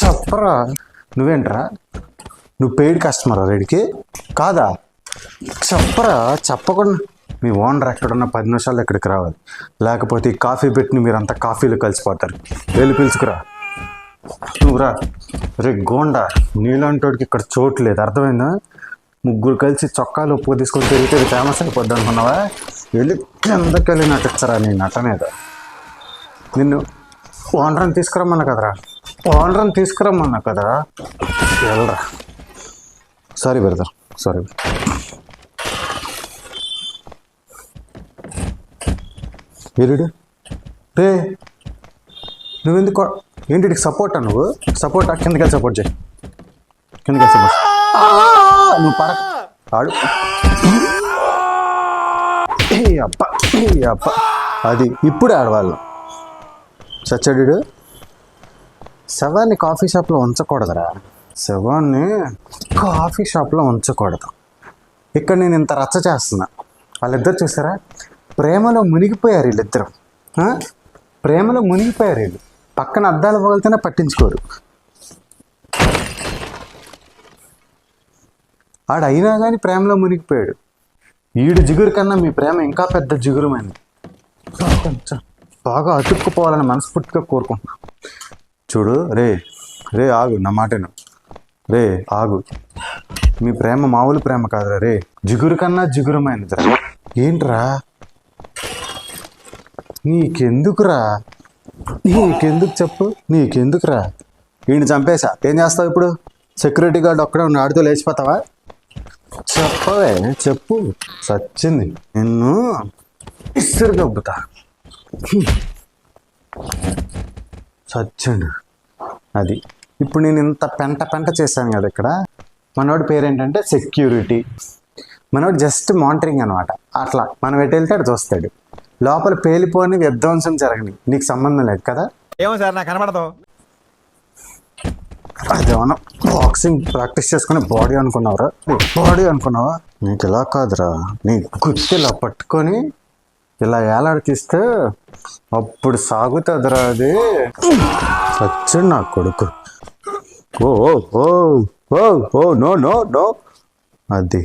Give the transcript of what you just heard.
చెప్పరా నువ్వేంట్రా? నువ్వు పెయిడ్ కస్టమరా రెడీకి కాదా? చెప్పరా, చెప్పకుండా మీ ఓనర్ ఎక్కడున్న 10 నిమిషాలు ఇక్కడికి రావాలి, లేకపోతే ఈ కాఫీ పెట్టిని మీరంతా కాఫీలు కలిసిపోతారు. వెళ్ళి పిలుచుకురా. నువ్వురా. రే గోండా, నీలాంటోడికి ఇక్కడ చోటు లేదు, అర్థమైందా? ముగ్గురు కలిసి చొక్కాలు ఉప్పు తీసుకొని తిరిగితే ఫేమస్ అయిపోద్ది అనుకున్నావా? వెళ్ళి కిందకి వెళ్ళి నటించరా నీ నటనేదా? నిన్ను ఓనర్ని తీసుకురమ్మన్నా కదరా, ఓనర్ని తీసుకురమ్మన్నా కదరా. వెళ్ళరా. Sorry brother, sorry. వీరుడు రే, నువ్వెందుకు ఏంటి సపోర్టా? నువ్వు సపోర్టా? కిందకెళ్ళి సపోర్ట్ చేయి, కిందకెళ్ళి సపోర్ట్. నువ్వు పర ఆడు. అప్ప అప్ప, అది ఇప్పుడు ఆడవాళ్ళు. చచ్చాడు. శవాన్ని కాఫీ షాప్లో ఉంచకూడదురా, శవాన్ని కాఫీ షాప్లో ఉంచకూడదు. ఇక్కడ నేను ఇంత రచ్చ చేస్తున్నా, వాళ్ళిద్దరు చూసారా? ప్రేమలో మునిగిపోయారు వీళ్ళిద్దరు, ప్రేమలో మునిగిపోయారు వీళ్ళు. పక్కన అద్దాలు పగిలితేనే పట్టించుకోరు. ఆడైనా కానీ ప్రేమలో మునిగిపోయాడు. ఈడు జిగురు కన్నా మీ ప్రేమ ఇంకా పెద్ద జిగురుమైంది. బాగా అతుక్కుపోవాలని మనస్ఫూర్తిగా కోరుకుంటున్నా. చూడు రే, రే ఆగు, నా మాటను రే ఆగు. మీ ప్రేమ మామూలు ప్రేమ కాదురా రే, జిగురు కన్నా జిగురమైనదిరా. ఏంట్రా నీకెందుకురా? నీకెందుకు చెప్పు, నీకెందుకురా? వీడిని చంపేశా, ఏం చేస్తావు ఇప్పుడు? సెక్యూరిటీ గార్డ్ ఒక్కడే ఉన్న ఆడితో లేచిపోతావా? చెప్పవే, చెప్పు. సచ్చింది నిన్ను ఇసురు గబ్బుతా. చచ్చిండు. అది ఇప్పుడు నేను ఇంత పెంట చేశాను కదా ఇక్కడ. మనోడి పేరేంటంటే సెక్యూరిటీ, మనోడు జస్ట్ మానిటరింగ్ అనమాట. అట్లా మనం ఎటు వెళ్తే అటు చూస్తాడు. లోపల పేలిపోని విధ్వంసం జరగని నీకు సంబంధం లేదు కదా. ఏమో సార్ నాకు కనబడదు. అదేమన్నా బాక్సింగ్ ప్రాక్టీస్ చేసుకునే బాడీ అనుకున్నావురా? బాడీ అనుకున్నావా? నీకు ఇలా కాదురా, నీ గుర్తు ఇలా పట్టుకొని ఇలా ఏలాడి తీస్తే అప్పుడు సాగుతుందిరా అది. వచ్చాడు నా కొడుకు. ఓ ఓ ఓ ఓ నో నో నో, అది